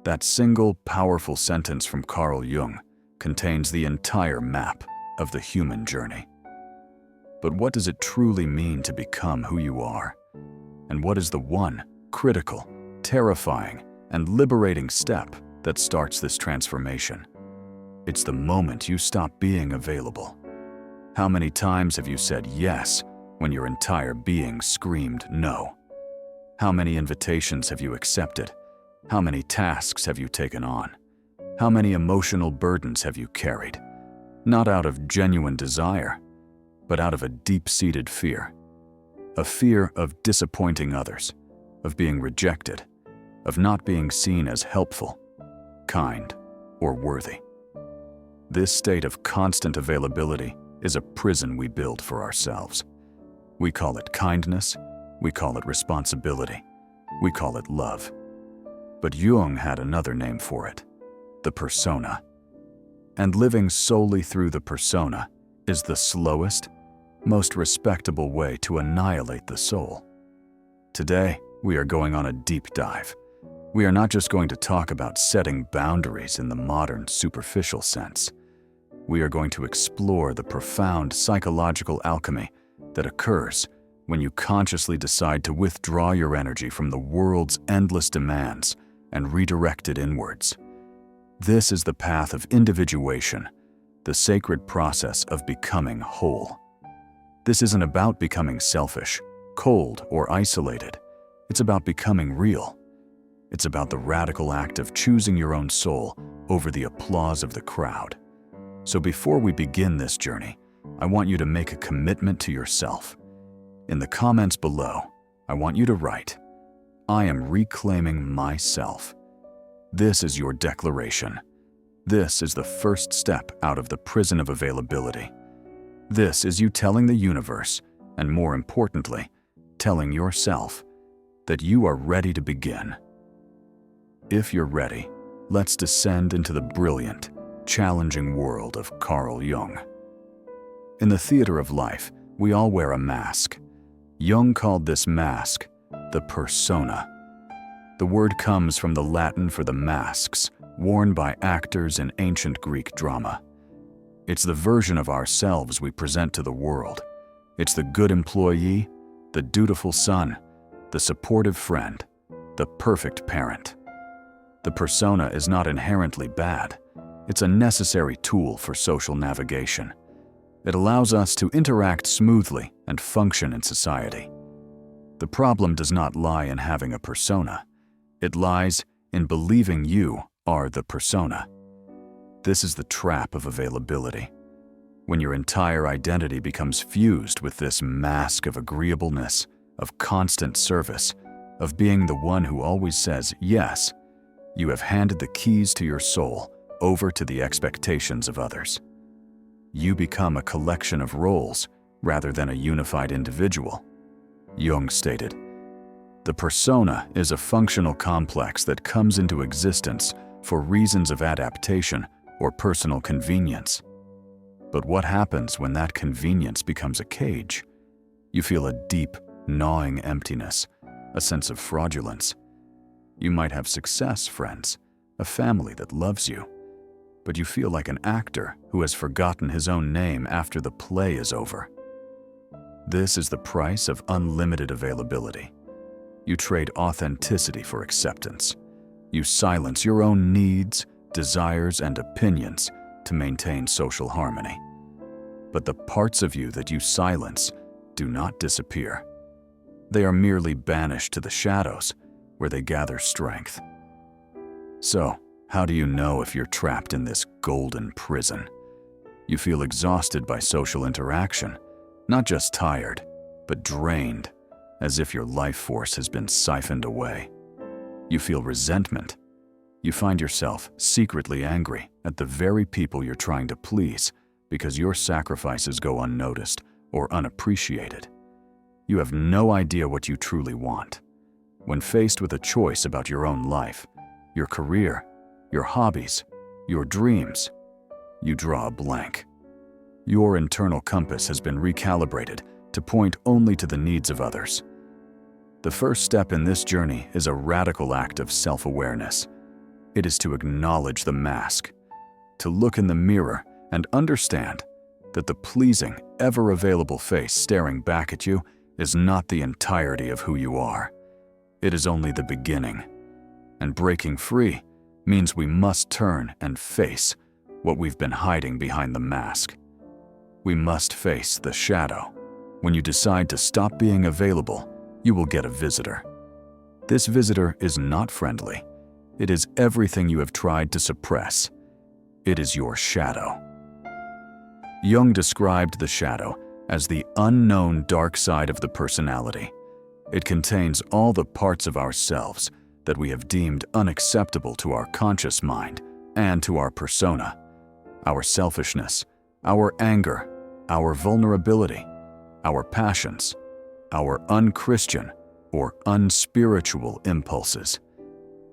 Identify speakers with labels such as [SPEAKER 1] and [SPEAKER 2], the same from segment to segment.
[SPEAKER 1] That single, powerful sentence from Carl Jung contains the entire map of the human journey. But what does it truly mean to become who you are? And what is the one critical, terrifying, and liberating step that starts this transformation? It's the moment you stop being available. How many times have you said yes when your entire being screamed no? How many invitations have you accepted? How many tasks have you taken on? How many emotional burdens have you carried? Not out of genuine desire, but out of a deep-seated fear. A fear of disappointing others, of being rejected, of not being seen as helpful, kind, or worthy. This state of constant availability is a prison we build for ourselves. We call it kindness, we call it responsibility, we call it love. But Jung had another name for it, the persona. And living solely through the persona is the slowest, most respectable way to annihilate the soul. Today, we are going on a deep dive. We are not just going to talk about setting boundaries in the modern, superficial sense. We are going to explore the profound psychological alchemy that occurs when you consciously decide to withdraw your energy from the world's endless demands and redirect it inwards. This is the path of individuation, the sacred process of becoming whole. This isn't about becoming selfish, cold, or isolated. It's about becoming real. It's about the radical act of choosing your own soul over the applause of the crowd. So before we begin this journey, I want you to make a commitment to yourself. In the comments below, I want you to write, "I am reclaiming myself." This is your declaration. This is the first step out of the prison of availability. This is you telling the universe, and more importantly, telling yourself, that you are ready to begin. If you're ready, let's descend into the brilliant, challenging world of Carl Jung. In the theater of life, we all wear a mask. Jung called this mask the persona. The word comes from the Latin for the masks worn by actors in ancient Greek drama. It's the version of ourselves we present to the world. It's the good employee, the dutiful son, the supportive friend, the perfect parent. The persona is not inherently bad. It's a necessary tool for social navigation. It allows us to interact smoothly and function in society. The problem does not lie in having a persona. It lies in believing you are the persona. This is the trap of availability. When your entire identity becomes fused with this mask of agreeableness, of constant service, of being the one who always says yes, you have handed the keys to your soul over to the expectations of others. You become a collection of roles rather than a unified individual. Jung stated, "The persona is a functional complex that comes into existence for reasons of adaptation or personal convenience. But what happens when that convenience becomes a cage? You feel a deep, gnawing emptiness, a sense of fraudulence. You might have success, friends, a family that loves you, but you feel like an actor who has forgotten his own name after the play is over. This is the price of unlimited availability. You trade authenticity for acceptance. You silence your own needs, desires, and opinions to maintain social harmony. But the parts of you that you silence do not disappear. They are merely banished to the shadows, where they gather strength. So, how do you know if you're trapped in this golden prison? You feel exhausted by social interaction, not just tired, but drained, as if your life force has been siphoned away. You feel resentment. You find yourself secretly angry at the very people you're trying to please because your sacrifices go unnoticed or unappreciated. You have no idea what you truly want. When faced with a choice about your own life, your career, your hobbies, your dreams, you draw a blank. Your internal compass has been recalibrated to point only to the needs of others. The first step in this journey is a radical act of self-awareness. It is to acknowledge the mask, to look in the mirror and understand that the pleasing, ever-available face staring back at you is not the entirety of who you are. It is only the beginning. And breaking free means we must turn and face what we've been hiding behind the mask. We must face the shadow. When you decide to stop being available, you will get a visitor. This visitor is not friendly. It is everything you have tried to suppress. It is your shadow. Jung described the shadow as the unknown dark side of the personality. It contains all the parts of ourselves that we have deemed unacceptable to our conscious mind and to our persona. Our selfishness, our anger, our vulnerability, our passions, our unchristian or unspiritual impulses.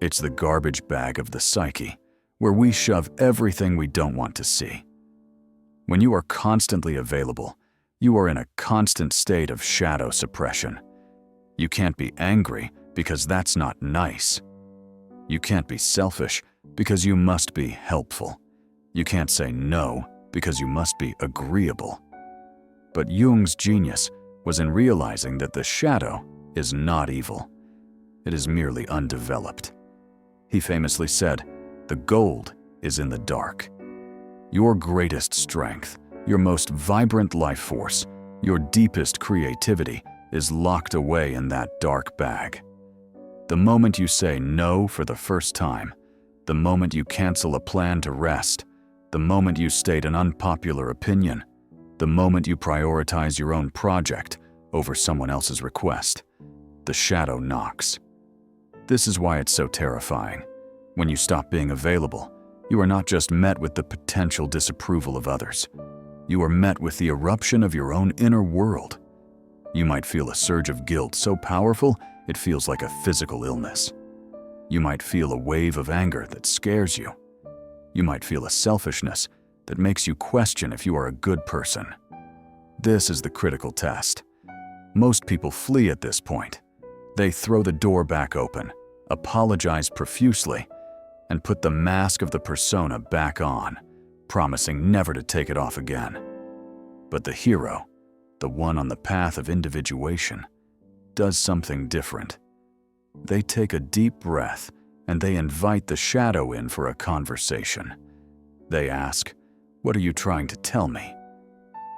[SPEAKER 1] It's the garbage bag of the psyche, where we shove everything we don't want to see. When you are constantly available, you are in a constant state of shadow suppression. You can't be angry because that's not nice. You can't be selfish because you must be helpful. You can't say no because you must be agreeable. But Jung's genius was in realizing that the shadow is not evil. It is merely undeveloped. He famously said, "The gold is in the dark." Your greatest strength, your most vibrant life force, your deepest creativity is locked away in that dark bag. The moment you say no for the first time, the moment you cancel a plan to rest, the moment you state an unpopular opinion, the moment you prioritize your own project over someone else's request, the shadow knocks. This is why it's so terrifying. When you stop being available, you are not just met with the potential disapproval of others. You are met with the eruption of your own inner world. You might feel a surge of guilt so powerful it feels like a physical illness. You might feel a wave of anger that scares you. You might feel a selfishness that makes you question if you are a good person. This is the critical test. Most people flee at this point. They throw the door back open, apologize profusely, and put the mask of the persona back on, promising never to take it off again. But the hero, the one on the path of individuation, does something different. They take a deep breath and they invite the shadow in for a conversation. They ask, "What are you trying to tell me?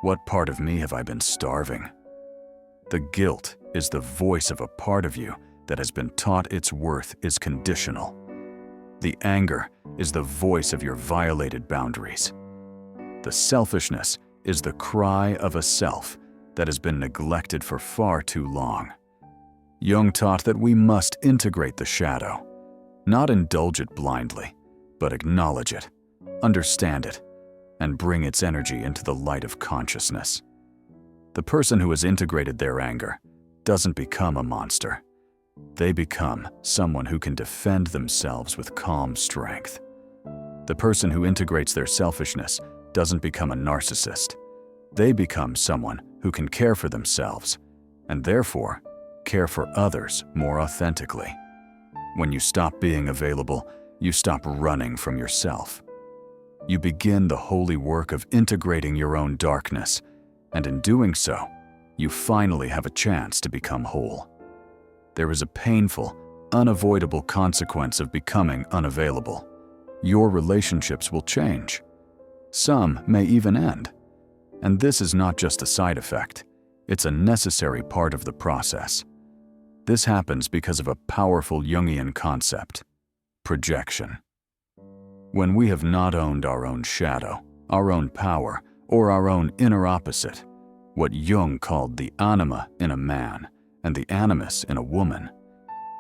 [SPEAKER 1] What part of me have I been starving?" The guilt is the voice of a part of you that has been taught its worth is conditional. The anger is the voice of your violated boundaries. The selfishness is the cry of a self that has been neglected for far too long. Jung taught that we must integrate the shadow, not indulge it blindly, but acknowledge it, understand it, and bring its energy into the light of consciousness. The person who has integrated their anger doesn't become a monster. They become someone who can defend themselves with calm strength. The person who integrates their selfishness doesn't become a narcissist. They become someone who can care for themselves, and therefore care for others more authentically. When you stop being available, you stop running from yourself. You begin the holy work of integrating your own darkness, and in doing so, you finally have a chance to become whole. There is a painful, unavoidable consequence of becoming unavailable. Your relationships will change. Some may even end. And this is not just a side effect, it's a necessary part of the process. This happens because of a powerful Jungian concept, projection. When we have not owned our own shadow, our own power, or our own inner opposite, what Jung called the anima in a man and the animus in a woman,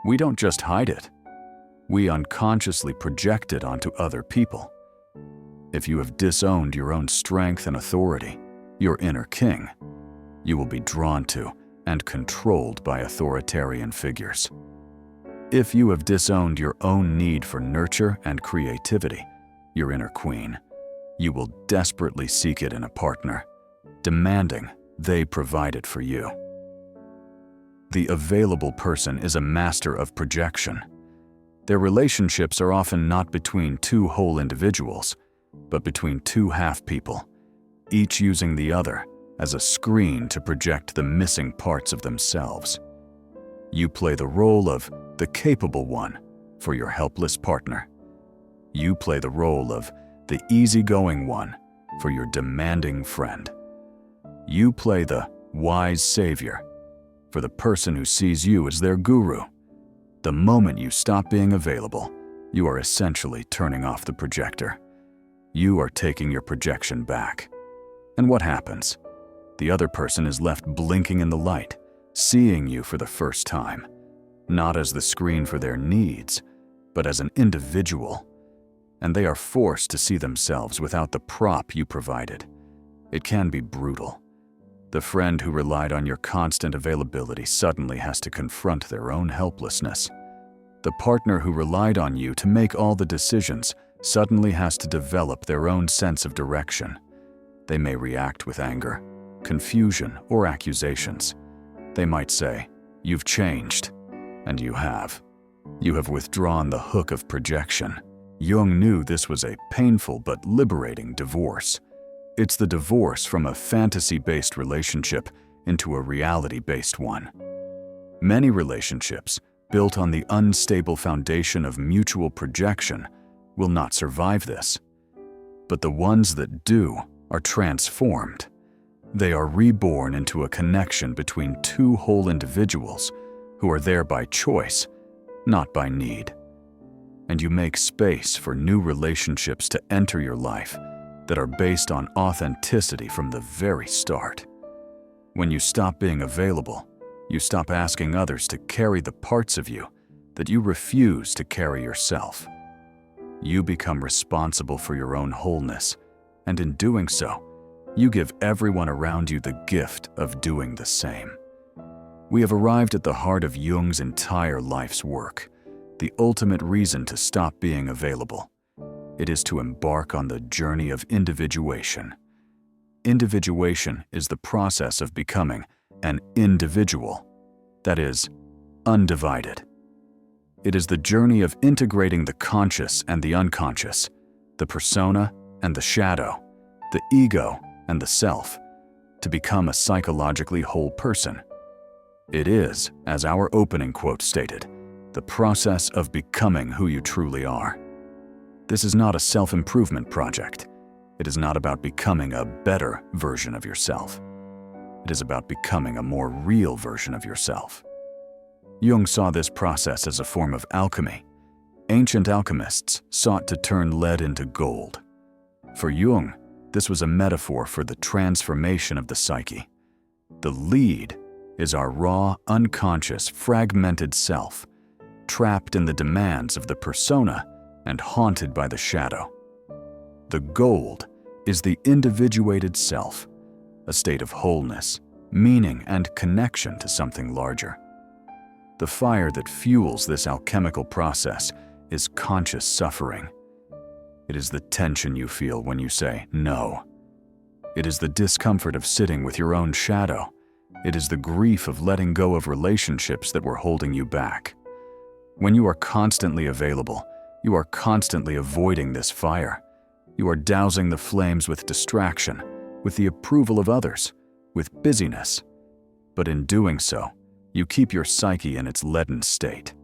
[SPEAKER 1] we don't just hide it. We unconsciously project it onto other people. If you have disowned your own strength and authority, your inner king, you will be drawn to and controlled by authoritarian figures. If you have disowned your own need for nurture and creativity, your inner queen, you will desperately seek it in a partner, demanding they provide it for you. The available person is a master of projection. Their relationships are often not between two whole individuals, but between two half-people, each using the other as a screen to project the missing parts of themselves. You play the role of the capable one for your helpless partner. You play the role of the easygoing one for your demanding friend. You play the wise savior for the person who sees you as their guru. The moment you stop being available, you are essentially turning off the projector. You are taking your projection back. And what happens? The other person is left blinking in the light, seeing you for the first time, not as the screen for their needs, but as an individual. And they are forced to see themselves without the prop you provided. It can be brutal. The friend who relied on your constant availability suddenly has to confront their own helplessness. The partner who relied on you to make all the decisions suddenly has to develop their own sense of direction. They may react with anger, confusion, or accusations. They might say, "You've changed," and you have. You have withdrawn the hook of projection. Jung knew this was a painful but liberating divorce. It's the divorce from a fantasy-based relationship into a reality-based one. Many relationships, built on the unstable foundation of mutual projection, will not survive this. But the ones that do are transformed. They are reborn into a connection between two whole individuals who are there by choice, not by need. And you make space for new relationships to enter your life that are based on authenticity from the very start. When you stop being available, you stop asking others to carry the parts of you that you refuse to carry yourself. You become responsible for your own wholeness, and in doing so, you give everyone around you the gift of doing the same. We have arrived at the heart of Jung's entire life's work, the ultimate reason to stop being available. It is to embark on the journey of individuation. Individuation is the process of becoming an individual, that is, undivided. It is the journey of integrating the conscious and the unconscious, the persona and the shadow, the ego and the self, to become a psychologically whole person. It is, as our opening quote stated, the process of becoming who you truly are. This is not a self-improvement project. It is not about becoming a better version of yourself. It is about becoming a more real version of yourself. Jung saw this process as a form of alchemy. Ancient alchemists sought to turn lead into gold. For Jung, this was a metaphor for the transformation of the psyche. The lead is our raw, unconscious, fragmented self, trapped in the demands of the persona and haunted by the shadow. The gold is the individuated self, a state of wholeness, meaning, and connection to something larger. The fire that fuels this alchemical process is conscious suffering. It is the tension you feel when you say no. It is the discomfort of sitting with your own shadow. It is the grief of letting go of relationships that were holding you back. When you are constantly available, you are constantly avoiding this fire. You are dousing the flames with distraction, with the approval of others, with busyness. But in doing so, you keep your psyche in its leaden state.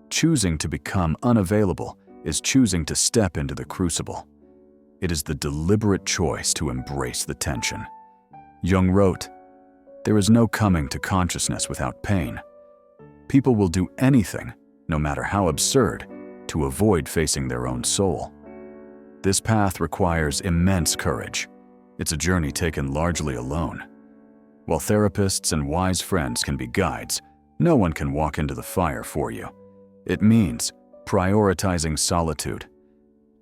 [SPEAKER 1] Choosing to become unavailable is choosing to step into the crucible. It is the deliberate choice to embrace the tension. Jung wrote, "There is no coming to consciousness without pain. People will do anything, no matter how absurd, to avoid facing their own soul. This path requires immense courage. It's a journey taken largely alone. While therapists and wise friends can be guides, no one can walk into the fire for you. It means prioritizing solitude.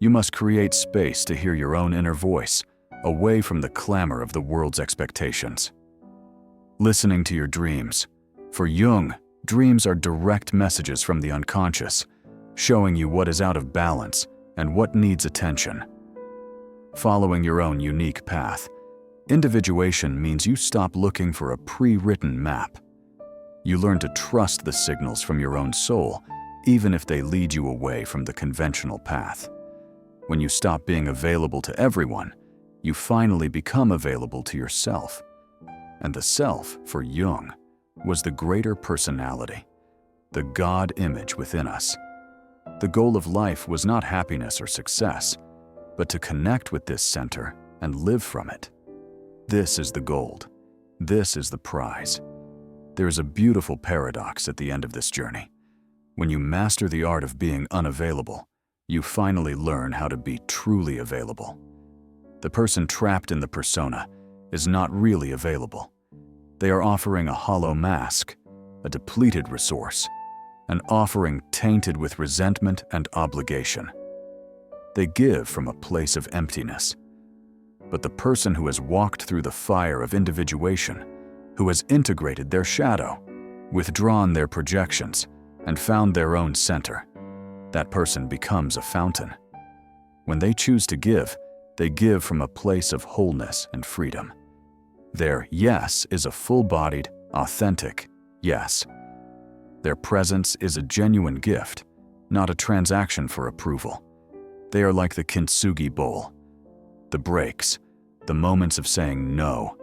[SPEAKER 1] You must create space to hear your own inner voice, away from the clamor of the world's expectations. Listening to your dreams. For Jung, dreams are direct messages from the unconscious, showing you what is out of balance and what needs attention. Following your own unique path. Individuation means you stop looking for a pre-written map. You learn to trust the signals from your own soul, even if they lead you away from the conventional path. When you stop being available to everyone, you finally become available to yourself. And the self, for Jung, was the greater personality, the God image within us. The goal of life was not happiness or success, but to connect with this center and live from it. This is the gold. This is the prize. There is a beautiful paradox at the end of this journey. When you master the art of being unavailable, you finally learn how to be truly available. The person trapped in the persona is not really available. They are offering a hollow mask, a depleted resource, an offering tainted with resentment and obligation. They give from a place of emptiness. But the person who has walked through the fire of individuation, who has integrated their shadow, withdrawn their projections, and found their own center, that person becomes a fountain. When they choose to give, they give from a place of wholeness and freedom. Their yes is a full-bodied, authentic yes. Their presence is a genuine gift, not a transaction for approval. They are like the kintsugi bowl. The breaks, the moments of saying no,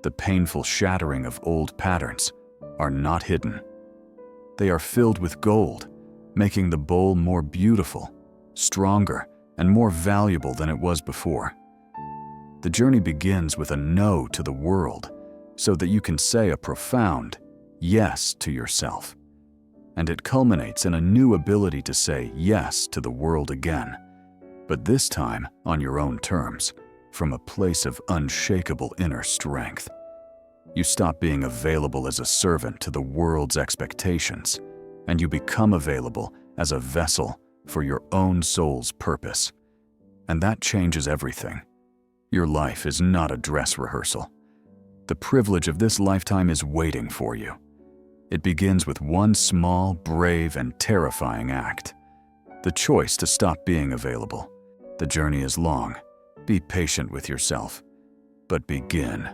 [SPEAKER 1] the painful shattering of old patterns are not hidden. They are filled with gold, making the bowl more beautiful, stronger, and more valuable than it was before. The journey begins with a no to the world so that you can say a profound yes to yourself. And it culminates in a new ability to say yes to the world again, but this time on your own terms, from a place of unshakable inner strength. You stop being available as a servant to the world's expectations, and you become available as a vessel for your own soul's purpose. And that changes everything. Your life is not a dress rehearsal. The privilege of this lifetime is waiting for you. It begins with one small, brave, and terrifying act. The choice to stop being available. The journey is long. Be patient with yourself, but begin.